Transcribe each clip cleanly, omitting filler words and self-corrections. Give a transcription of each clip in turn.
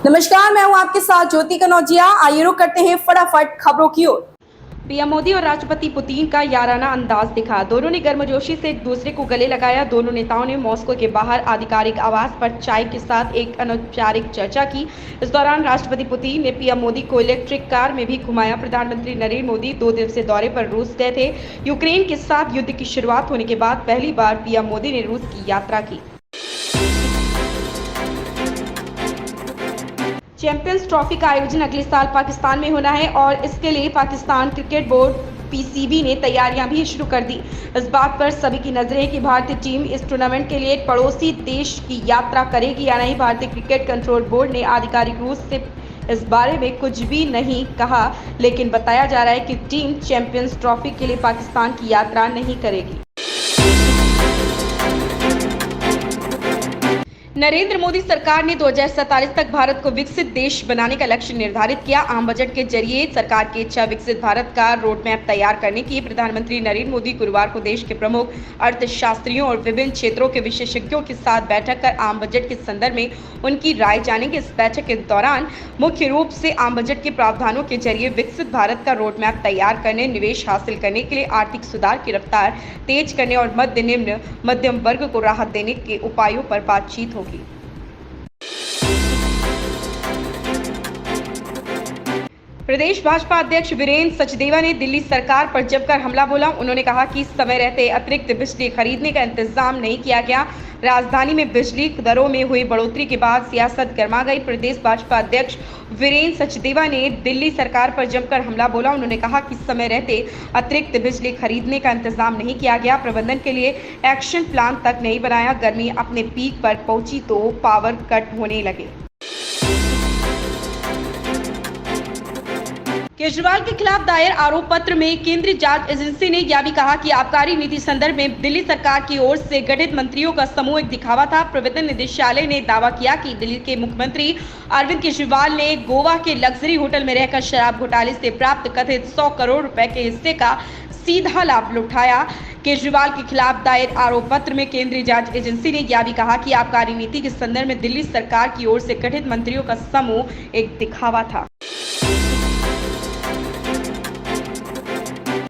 नमस्कार, मैं हूं आपके साथ ज्योति कनौजिया। आइए रुक करते हैं फटाफट खबरों की ओर। पीएम मोदी और राष्ट्रपति पुतिन का याराना अंदाज दिखा। दोनों ने गर्मजोशी से एक दूसरे को गले लगाया। दोनों नेताओं ने मॉस्को के बाहर आधिकारिक आवास पर चाय के साथ एक अनौपचारिक चर्चा की। इस दौरान राष्ट्रपति पुतिन ने पीएम मोदी को इलेक्ट्रिक कार में भी घुमाया। प्रधानमंत्री नरेंद्र मोदी 2 दिवसीय दौरे पर रूस गए थे। यूक्रेन के साथ युद्ध की शुरुआत होने के बाद पहली बार पीएम मोदी ने रूस की यात्रा की। चैंपियंस ट्रॉफी का आयोजन अगले साल पाकिस्तान में होना है और इसके लिए पाकिस्तान क्रिकेट बोर्ड पीसीबी ने तैयारियां भी शुरू कर दी। इस बात पर सभी की नजरें हैं कि भारतीय टीम इस टूर्नामेंट के लिए एक पड़ोसी देश की यात्रा करेगी या नहीं। भारतीय क्रिकेट कंट्रोल बोर्ड ने आधिकारिक रूप से इस बारे में कुछ भी नहीं कहा, लेकिन बताया जा रहा है कि टीम चैंपियंस ट्रॉफी के लिए पाकिस्तान की यात्रा नहीं करेगी। नरेंद्र मोदी सरकार ने 2047 तक भारत को विकसित देश बनाने का लक्ष्य निर्धारित किया। आम बजट के जरिए सरकार की इच्छा विकसित भारत का रोड मैप तैयार करने की। प्रधानमंत्री नरेंद्र मोदी गुरुवार को देश के प्रमुख अर्थशास्त्रियों और विभिन्न क्षेत्रों के विशेषज्ञों के साथ बैठक कर आम बजट के संदर्भ में उनकी राय जानेंगे। इस बैठक के दौरान मुख्य रूप से आम बजट के प्रावधानों के जरिए विकसित भारत का रोड मैप तैयार करने, निवेश हासिल करने के लिए आर्थिक सुधार की रफ्तार तेज करने और मध्यम वर्ग को राहत देने के उपायों पर बातचीत होगी। प्रदेश भाजपा अध्यक्ष वीरेंद्र सचदेवा ने दिल्ली सरकार पर जमकर हमला बोला। उन्होंने कहा कि समय रहते अतिरिक्त बिजली खरीदने का इंतजाम नहीं किया गया। राजधानी में बिजली दरों में हुई बढ़ोतरी के बाद सियासत गर्मा गई। प्रदेश भाजपा अध्यक्ष वीरेंद्र सचदेवा ने दिल्ली सरकार पर जमकर हमला बोला। उन्होंने कहा कि समय रहते अतिरिक्त बिजली खरीदने का इंतजाम नहीं किया गया। प्रबंधन के लिए एक्शन प्लान तक नहीं बनाया। गर्मी अपने पीक पर पहुंची तो पावर कट होने लगे। केजरीवाल के खिलाफ दायर आरोप पत्र में केंद्रीय जांच एजेंसी ने यह भी कहा कि आबकारी नीति संदर्भ में दिल्ली सरकार की ओर से गठित मंत्रियों का समूह एक दिखावा था। प्रवर्तन निदेशालय ने दावा किया कि दिल्ली के मुख्यमंत्री अरविंद केजरीवाल ने गोवा के लग्जरी होटल में रहकर शराब घोटाले से प्राप्त कथित 100 करोड़ रुपए के हिस्से का सीधा लाभ उठाया। केजरीवाल के खिलाफ दायर आरोप पत्र में केंद्रीय जांच एजेंसी ने यह भी कहा कि आबकारी नीति के संदर्भ में दिल्ली सरकार की ओर से गठित मंत्रियों का समूह एक दिखावा था।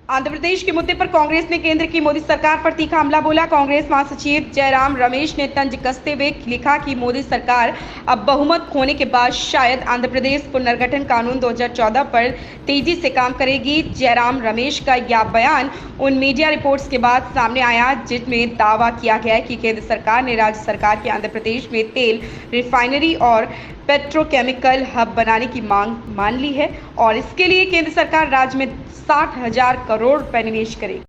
आंध्र प्रदेश के मुद्दे पर कांग्रेस ने केंद्र की मोदी सरकार पर तीखा हमला बोला। कांग्रेस महासचिव जयराम रमेश ने तंज कसते हुए लिखा कि मोदी सरकार अब बहुमत खोने के बाद शायद आंध्र प्रदेश पुनर्गठन कानून 2014 पर तेजी से काम करेगी। जयराम रमेश का यह बयान उन मीडिया रिपोर्ट्स के बाद सामने आया जिसमें दावा किया गया कि केंद्र सरकार ने राज्य सरकार की आंध्र प्रदेश में तेल रिफाइनरी और पेट्रोकेमिकल हब बनाने की मांग मान ली है और इसके लिए केंद्र सरकार राज्य में 60,000 करोड़ रुपए निवेश करेगी।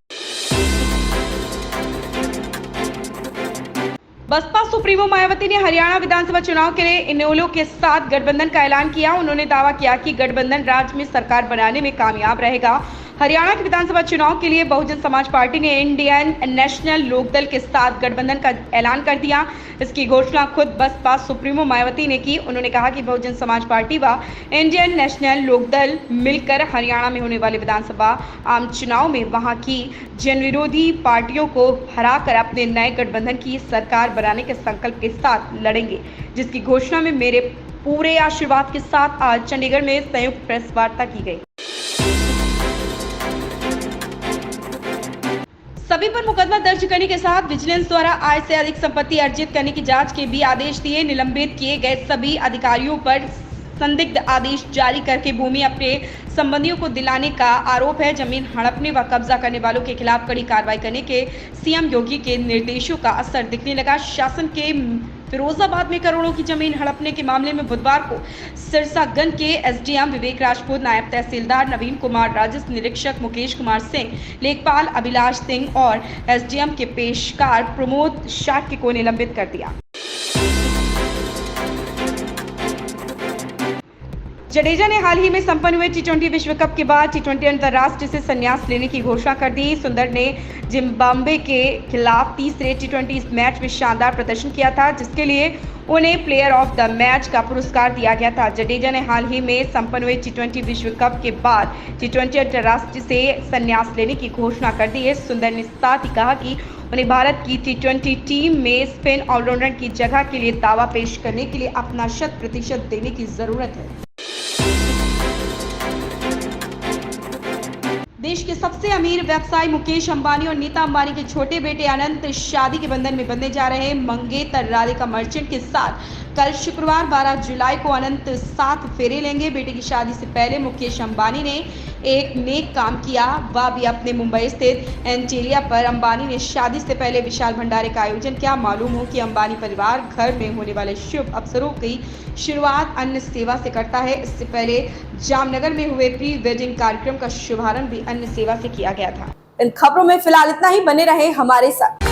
बसपा सुप्रीमो मायावती ने हरियाणा विधानसभा चुनाव के लिए इनेलो के साथ गठबंधन का ऐलान किया। उन्होंने दावा किया कि गठबंधन राज्य में सरकार बनाने में कामयाब रहेगा। हरियाणा के विधानसभा चुनाव के लिए बहुजन समाज पार्टी ने इंडियन नेशनल लोकदल के साथ गठबंधन का ऐलान कर दिया। इसकी घोषणा खुद बसपा सुप्रीमो मायावती ने की। उन्होंने कहा कि बहुजन समाज पार्टी व इंडियन नेशनल लोकदल मिलकर हरियाणा में होने वाले विधानसभा आम चुनाव में वहां की जनविरोधी पार्टियों को हराकर अपने नए गठबंधन की सरकार बनाने के संकल्प के साथ लड़ेंगे, जिसकी घोषणा में मेरे पूरे आशीर्वाद के साथ आज चंडीगढ़ में संयुक्त प्रेस वार्ता की गई। सभी पर मुकदमा दर्ज करने के साथ विजिलेंस द्वारा आय से अधिक संपत्ति अर्जित करने की जांच के भी आदेश दिए। निलंबित किए गए सभी अधिकारियों पर संदिग्ध आदेश जारी करके भूमि अपने संबंधियों को दिलाने का आरोप है। जमीन हड़पने व कब्जा करने वालों के खिलाफ कड़ी कार्रवाई करने के सीएम योगी के निर्देशों का असर दिखने लगा। शासन के फिरोजाबाद में करोड़ों की जमीन हड़पने के मामले में बुधवार को सिरसागंज के एसडीएम विवेक राजपूत, नायब तहसीलदार नवीन कुमार, राजस्व निरीक्षक मुकेश कुमार सिंह, लेखपाल अभिलाष सिंह और एसडीएम के पेशकार प्रमोद शाक्य को निलंबित कर दिया। जडेजा ने हाल ही में संपन्न हुए टी20 विश्व कप के बाद टी20 अंतर्राष्ट्रीय से संन्यास लेने की घोषणा कर दी। सुंदर ने जिम्बाब्वे के खिलाफ तीसरे टी20 मैच में शानदार प्रदर्शन किया था, जिसके लिए उन्हें प्लेयर ऑफ द मैच का पुरस्कार दिया गया था। जडेजा ने हाल ही में संपन्न हुए टी20 विश्व कप के बाद टी20 अंतर्राष्ट्रीय से संन्यास लेने की घोषणा कर दी है। सुंदर ने साथ ही कहा कि उन्हें भारत की T20 टीम में स्पिन ऑलराउंडर की जगह के लिए दावा पेश करने के लिए अपना 100% देने की जरूरत है। देश के सबसे अमीर व्यवसायी मुकेश अंबानी और नीता अंबानी के छोटे बेटे अनंत शादी के बंधन में बंधने जा रहे हैं। मंगेतर राधिका मर्चेंट के साथ कल शुक्रवार 12 जुलाई को अनंत 7 फेरे लेंगे। बेटे की शादी से पहले मुकेश अंबानी ने एक नेक काम किया, वह भी अपने मुंबई स्थित एंटीलिया पर। अंबानी ने शादी से पहले विशाल भंडारे का आयोजन किया। मालूम हो कि अंबानी परिवार घर में होने वाले शुभ अवसरों की शुरुआत अन्न सेवा से करता है। इससे पहले जामनगर में हुए प्री वेडिंग कार्यक्रम का शुभारंभ भी अन्न सेवा से किया गया था। इन खबरों में फिलहाल इतना ही, बने रहे हमारे साथ।